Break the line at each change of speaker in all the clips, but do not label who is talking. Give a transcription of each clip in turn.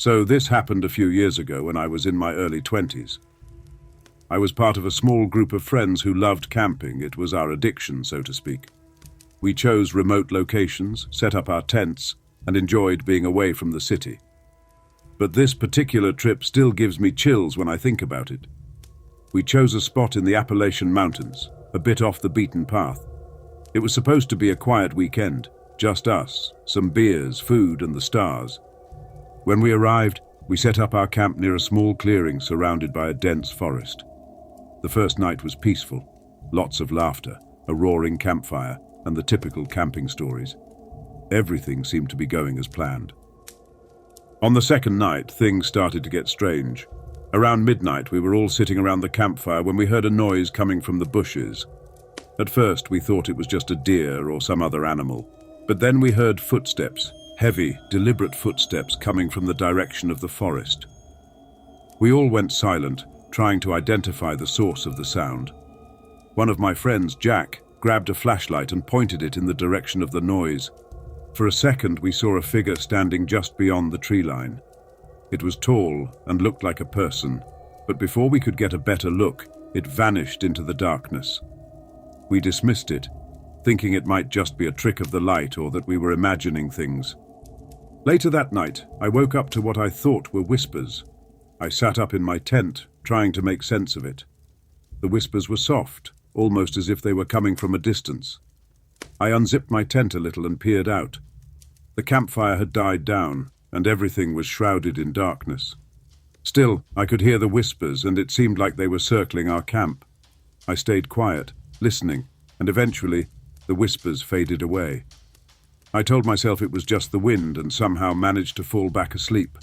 So this happened a few years ago when I was in my early 20s. I was part of a small group of friends who loved camping. It was our addiction, so to speak. We chose remote locations, set up our tents, and enjoyed being away from the city. But this particular trip still gives me chills when I think about it. We chose a spot in the Appalachian Mountains, a bit off the beaten path. It was supposed to be a quiet weekend, just us, some beers, food, and the stars. When we arrived, we set up our camp near a small clearing surrounded by a dense forest. The first night was peaceful, lots of laughter, a roaring campfire, and the typical camping stories. Everything seemed to be going as planned. On the second night, things started to get strange. Around midnight, we were all sitting around the campfire when we heard a noise coming from the bushes. At first, we thought it was just a deer or some other animal, but then we heard footsteps, heavy, deliberate footsteps coming from the direction of the forest. We all went silent, trying to identify the source of the sound. One of my friends, Jack, grabbed a flashlight and pointed it in the direction of the noise. For a second, we saw a figure standing just beyond the tree line. It was tall and looked like a person, but before we could get a better look, it vanished into the darkness. We dismissed it, thinking it might just be a trick of the light or that we were imagining things. Later that night, I woke up to what I thought were whispers. I sat up in my tent, trying to make sense of it. The whispers were soft, almost as if they were coming from a distance. I unzipped my tent a little and peered out. The campfire had died down, and everything was shrouded in darkness. Still, I could hear the whispers, and it seemed like they were circling our camp. I stayed quiet, listening, and eventually, the whispers faded away. I told myself it was just the wind and somehow managed to fall back asleep.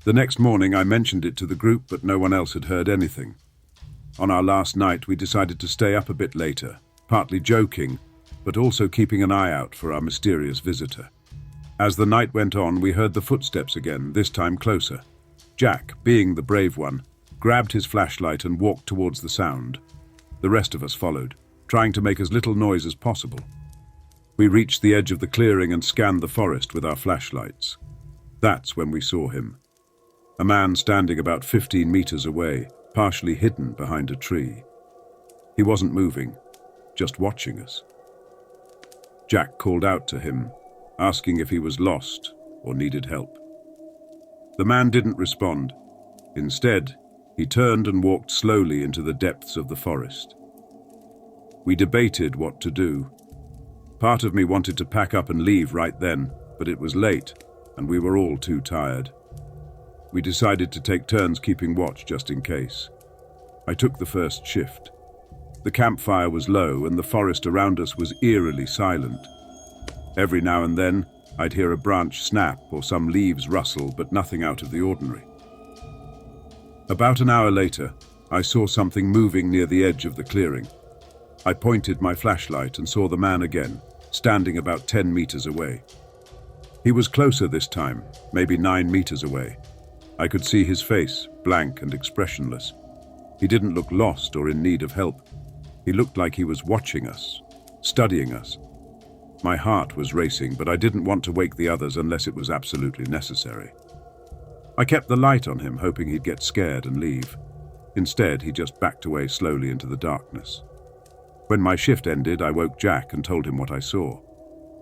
The next morning, I mentioned it to the group, but no one else had heard anything. On our last night, we decided to stay up a bit later, partly joking, but also keeping an eye out for our mysterious visitor. As the night went on, we heard the footsteps again, this time closer. Jack, being the brave one, grabbed his flashlight and walked towards the sound. The rest of us followed, trying to make as little noise as possible. We reached the edge of the clearing and scanned the forest with our flashlights. That's when we saw him. A man standing about 15 meters away, partially hidden behind a tree. He wasn't moving, just watching us. Jack called out to him, asking if he was lost or needed help. The man didn't respond. Instead, he turned and walked slowly into the depths of the forest. We debated what to do. Part of me wanted to pack up and leave right then, but it was late, and we were all too tired. We decided to take turns keeping watch just in case. I took the first shift. The campfire was low, and the forest around us was eerily silent. Every now and then, I'd hear a branch snap or some leaves rustle, but nothing out of the ordinary. About an hour later, I saw something moving near the edge of the clearing. I pointed my flashlight and saw the man again, standing about 10 meters away. He was closer this time, maybe 9 meters away. I could see his face, blank and expressionless. He didn't look lost or in need of help. He looked like he was watching us, studying us. My heart was racing, but I didn't want to wake the others unless it was absolutely necessary. I kept the light on him, hoping he'd get scared and leave. Instead, he just backed away slowly into the darkness. When my shift ended, I woke Jack and told him what I saw.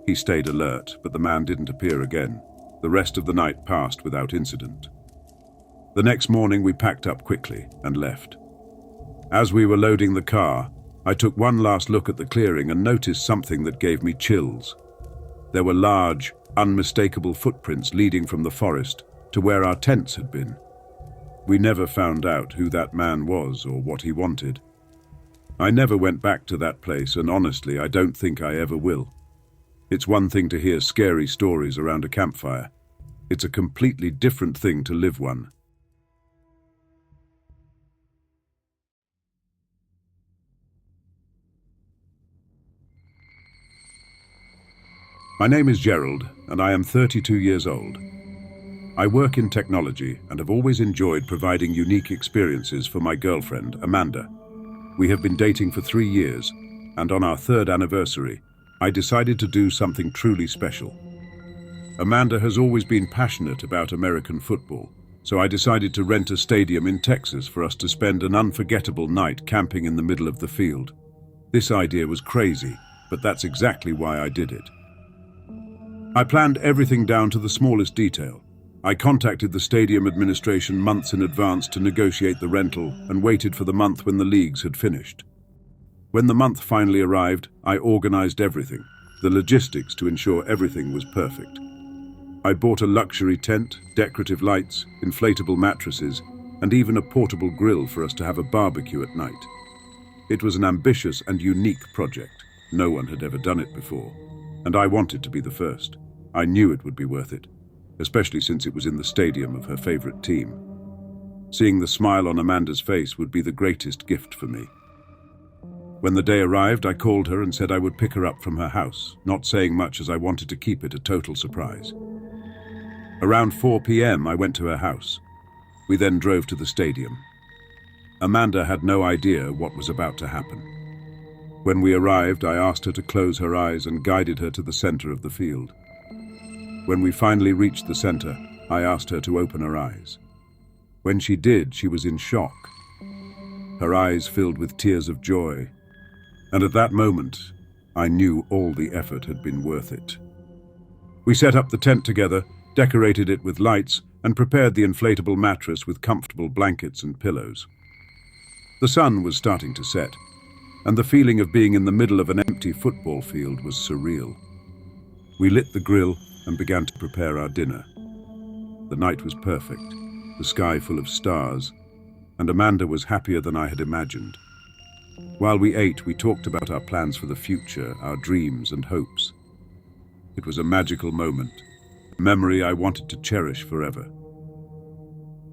He stayed alert, but the man didn't appear again. The rest of the night passed without incident. The next morning, we packed up quickly and left. As we were loading the car, I took one last look at the clearing and noticed something that gave me chills. There were large, unmistakable footprints leading from the forest to where our tents had been. We never found out who that man was or what he wanted. I never went back to that place, and honestly, I don't think I ever will. It's one thing to hear scary stories around a campfire. It's a completely different thing to live one. My name is Gerald, and I am 32 years old. I work in technology and have always enjoyed providing unique experiences for my girlfriend, Amanda. We have been dating for 3 years, and on our 3rd anniversary, I decided to do something truly special. Amanda has always been passionate about American football, so I decided to rent a stadium in Texas for us to spend an unforgettable night camping in the middle of the field. This idea was crazy, but that's exactly why I did it. I planned everything down to the smallest detail. I contacted the stadium administration months in advance to negotiate the rental and waited for the month when the leagues had finished. When the month finally arrived, I organized everything, the logistics to ensure everything was perfect. I bought a luxury tent, decorative lights, inflatable mattresses, and even a portable grill for us to have a barbecue at night. It was an ambitious and unique project. No one had ever done it before, and I wanted to be the first. I knew it would be worth it, especially since it was in the stadium of her favorite team. Seeing the smile on Amanda's face would be the greatest gift for me. When the day arrived, I called her and said I would pick her up from her house, not saying much as I wanted to keep it a total surprise. Around 4 p.m., I went to her house. We then drove to the stadium. Amanda had no idea what was about to happen. When we arrived, I asked her to close her eyes and guided her to the center of the field. When we finally reached the center, I asked her to open her eyes. When she did, she was in shock. Her eyes filled with tears of joy. And at that moment, I knew all the effort had been worth it. We set up the tent together, decorated it with lights, and prepared the inflatable mattress with comfortable blankets and pillows. The sun was starting to set, and the feeling of being in the middle of an empty football field was surreal. We lit the grill and began to prepare our dinner. The night was perfect, the sky full of stars, and Amanda was happier than I had imagined. While we ate, we talked about our plans for the future, our dreams and hopes. It was a magical moment, a memory I wanted to cherish forever.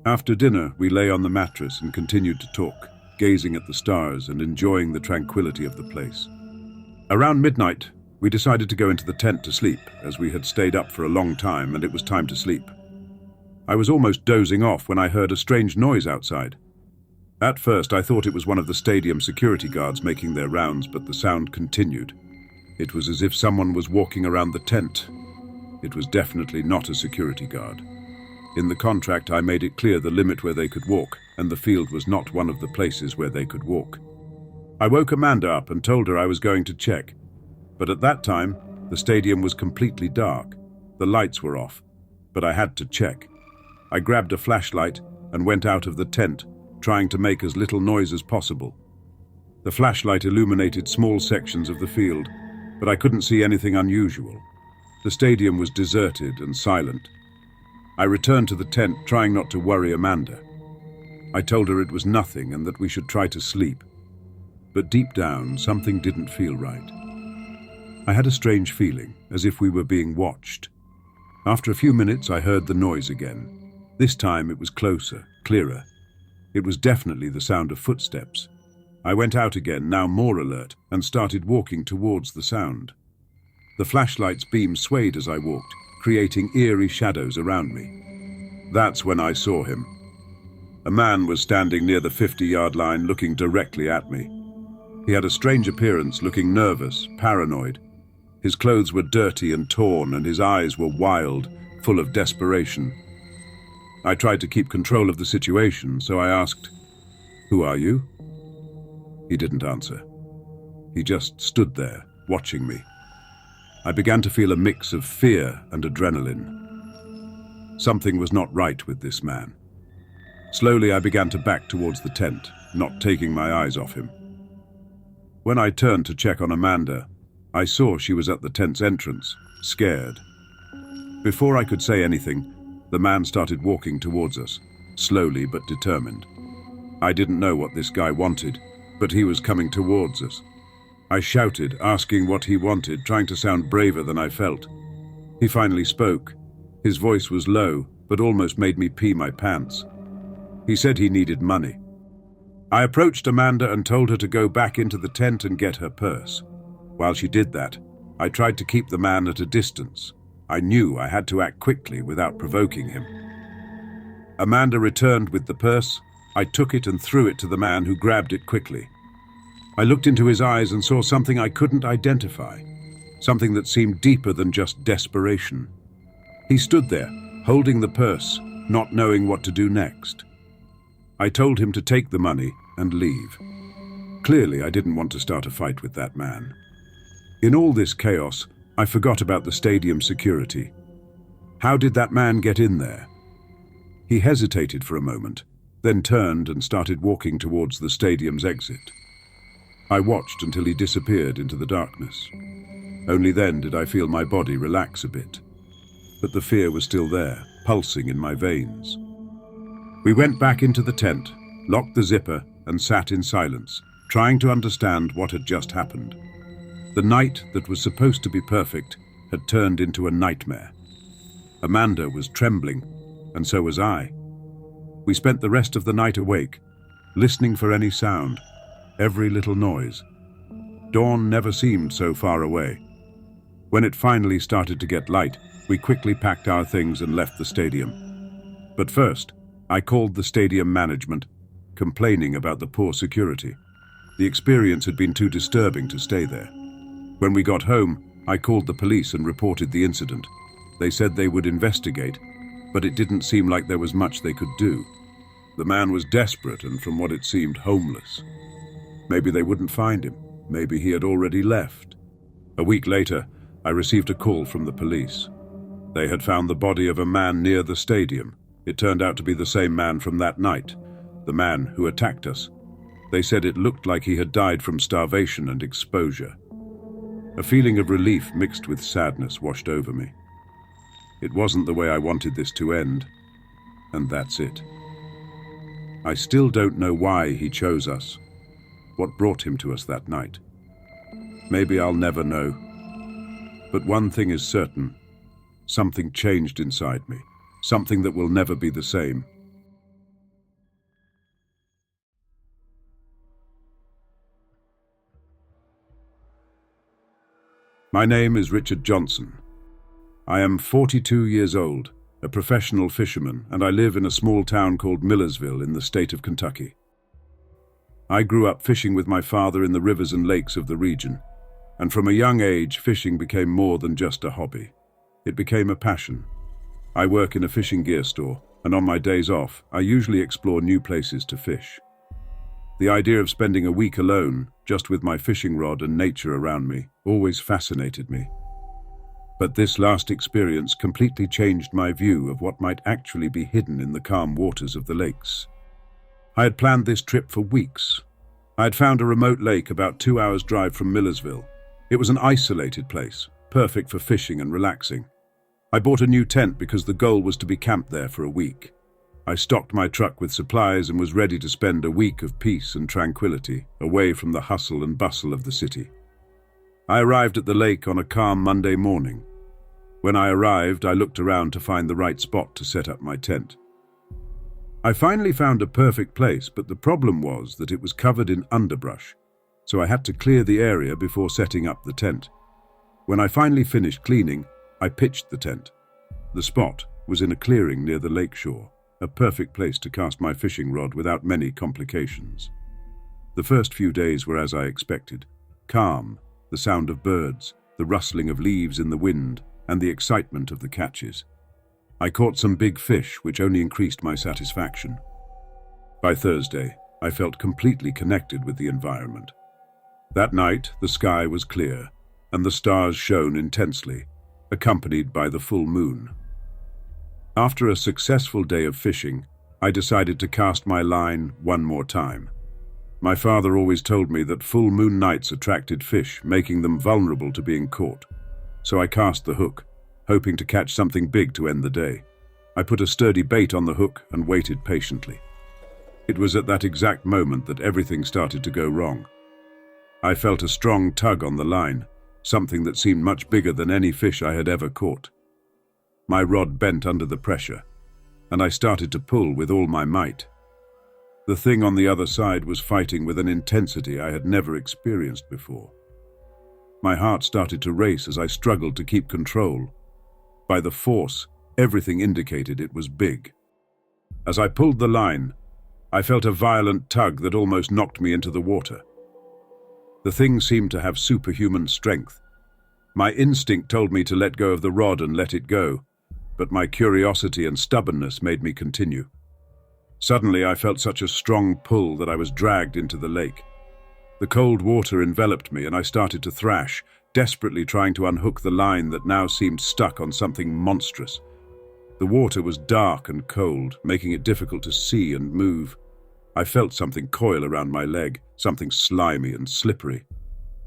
After dinner, we lay on the mattress and continued to talk, gazing at the stars and enjoying the tranquility of the place. Around midnight, we decided to go into the tent to sleep, as we had stayed up for a long time and it was time to sleep. I was almost dozing off when I heard a strange noise outside. At first, I thought it was one of the stadium security guards making their rounds, but the sound continued. It was as if someone was walking around the tent. It was definitely not a security guard. In the contract, I made it clear the limit where they could walk, and the field was not one of the places where they could walk. I woke Amanda up and told her I was going to check, but at that time, the stadium was completely dark. The lights were off, but I had to check. I grabbed a flashlight and went out of the tent, trying to make as little noise as possible. The flashlight illuminated small sections of the field, but I couldn't see anything unusual. The stadium was deserted and silent. I returned to the tent, trying not to worry Amanda. I told her it was nothing and that we should try to sleep. But deep down, something didn't feel right. I had a strange feeling, as if we were being watched. After a few minutes, I heard the noise again. This time it was closer, clearer. It was definitely the sound of footsteps. I went out again, now more alert, and started walking towards the sound. The flashlight's beam swayed as I walked, creating eerie shadows around me. That's when I saw him. A man was standing near the 50-yard line looking directly at me. He had a strange appearance, looking nervous, paranoid. His clothes were dirty and torn, and his eyes were wild, full of desperation. I tried to keep control of the situation, so I asked, "Who are you?" He didn't answer. He just stood there, watching me. I began to feel a mix of fear and adrenaline. Something was not right with this man. Slowly, I began to back towards the tent, not taking my eyes off him. When I turned to check on Amanda, I saw she was at the tent's entrance, scared. Before I could say anything, the man started walking towards us, slowly but determined. I didn't know what this guy wanted, but he was coming towards us. I shouted, asking what he wanted, trying to sound braver than I felt. He finally spoke. His voice was low, but almost made me pee my pants. He said he needed money. I approached Amanda and told her to go back into the tent and get her purse. While she did that, I tried to keep the man at a distance. I knew I had to act quickly without provoking him. Amanda returned with the purse. I took it and threw it to the man, who grabbed it quickly. I looked into his eyes and saw something I couldn't identify, something that seemed deeper than just desperation. He stood there, holding the purse, not knowing what to do next. I told him to take the money and leave. Clearly, I didn't want to start a fight with that man. In all this chaos, I forgot about the stadium security. How did that man get in there? He hesitated for a moment, then turned and started walking towards the stadium's exit. I watched until he disappeared into the darkness. Only then did I feel my body relax a bit. But the fear was still there, pulsing in my veins. We went back into the tent, locked the zipper, and sat in silence, trying to understand what had just happened. The night that was supposed to be perfect had turned into a nightmare. Amanda was trembling, and so was I. We spent the rest of the night awake, listening for any sound, every little noise. Dawn never seemed so far away. When it finally started to get light, we quickly packed our things and left the stadium. But first, I called the stadium management, complaining about the poor security. The experience had been too disturbing to stay there. When we got home, I called the police and reported the incident. They said they would investigate, but it didn't seem like there was much they could do. The man was desperate and, from what it seemed, homeless. Maybe they wouldn't find him. Maybe he had already left. A week later, I received a call from the police. They had found the body of a man near the stadium. It turned out to be the same man from that night, the man who attacked us. They said it looked like he had died from starvation and exposure. A feeling of relief mixed with sadness washed over me. It wasn't the way I wanted this to end, and that's it. I still don't know why he chose us, what brought him to us that night. Maybe I'll never know. But one thing is certain, something changed inside me, something that will never be the same. My name is Richard Johnson. I am 42 years old, a professional fisherman, and I live in a small town called Millersville in the state of Kentucky. I grew up fishing with my father in the rivers and lakes of the region, and from a young age, fishing became more than just a hobby. It became a passion. I work in a fishing gear store, and on my days off, I usually explore new places to fish. The idea of spending a week alone, just with my fishing rod and nature around me, always fascinated me. But this last experience completely changed my view of what might actually be hidden in the calm waters of the lakes. I had planned this trip for weeks. I had found a remote lake about 2 hours' drive from Millersville. It was an isolated place, perfect for fishing and relaxing. I bought a new tent because the goal was to be camped there for a week. I stocked my truck with supplies and was ready to spend a week of peace and tranquility, away from the hustle and bustle of the city. I arrived at the lake on a calm Monday morning. When I arrived, I looked around to find the right spot to set up my tent. I finally found a perfect place, but the problem was that it was covered in underbrush, so I had to clear the area before setting up the tent. When I finally finished cleaning, I pitched the tent. The spot was in a clearing near the lake shore, a perfect place to cast my fishing rod without many complications. The first few days were as I expected, calm, the sound of birds, the rustling of leaves in the wind, and the excitement of the catches. I caught some big fish, which only increased my satisfaction. By Thursday, I felt completely connected with the environment. That night, the sky was clear, and the stars shone intensely, accompanied by the full moon. After a successful day of fishing, I decided to cast my line one more time. My father always told me that full moon nights attracted fish, making them vulnerable to being caught. So I cast the hook, hoping to catch something big to end the day. I put a sturdy bait on the hook and waited patiently. It was at that exact moment that everything started to go wrong. I felt a strong tug on the line, something that seemed much bigger than any fish I had ever caught. My rod bent under the pressure, and I started to pull with all my might. The thing on the other side was fighting with an intensity I had never experienced before. My heart started to race as I struggled to keep control. By the force, everything indicated it was big. As I pulled the line, I felt a violent tug that almost knocked me into the water. The thing seemed to have superhuman strength. My instinct told me to let go of the rod and let it go, but my curiosity and stubbornness made me continue. Suddenly, I felt such a strong pull that I was dragged into the lake. The cold water enveloped me and I started to thrash, desperately trying to unhook the line that now seemed stuck on something monstrous. The water was dark and cold, making it difficult to see and move. I felt something coil around my leg, something slimy and slippery.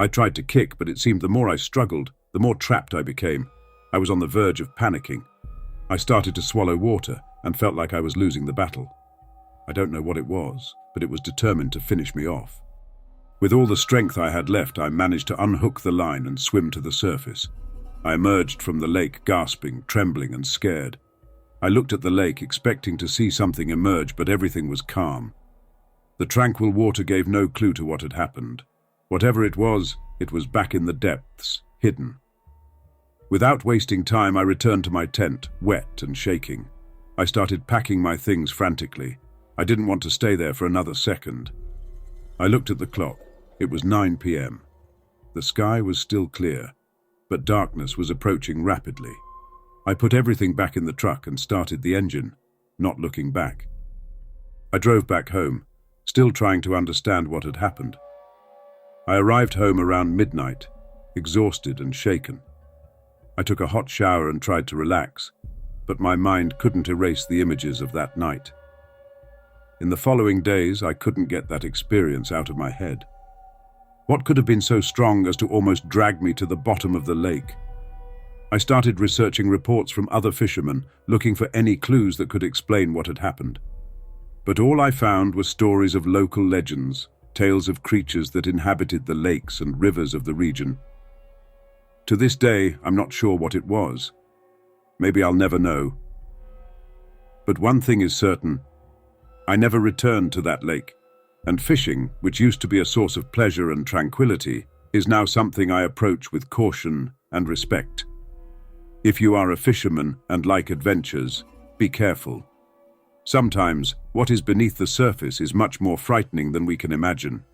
I tried to kick, but it seemed the more I struggled, the more trapped I became. I was on the verge of panicking. I started to swallow water and felt like I was losing the battle. I don't know what it was, but it was determined to finish me off. With all the strength I had left, I managed to unhook the line and swim to the surface. I emerged from the lake gasping, trembling and scared. I looked at the lake, expecting to see something emerge, but everything was calm. The tranquil water gave no clue to what had happened. Whatever it was back in the depths, hidden. Without wasting time, I returned to my tent, wet and shaking. I started packing my things frantically. I didn't want to stay there for another second. I looked at the clock. It was 9 p.m. The sky was still clear, but darkness was approaching rapidly. I put everything back in the truck and started the engine, not looking back. I drove back home, still trying to understand what had happened. I arrived home around midnight, exhausted and shaken. I took a hot shower and tried to relax, but my mind couldn't erase the images of that night. In the following days, I couldn't get that experience out of my head. What could have been so strong as to almost drag me to the bottom of the lake? I started researching reports from other fishermen, looking for any clues that could explain what had happened. But all I found were stories of local legends, tales of creatures that inhabited the lakes and rivers of the region. To this day, I'm not sure what it was. Maybe I'll never know. But one thing is certain. I never returned to that lake, and fishing, which used to be a source of pleasure and tranquility, is now something I approach with caution and respect. If you are a fisherman and like adventures, be careful. Sometimes, what is beneath the surface is much more frightening than we can imagine.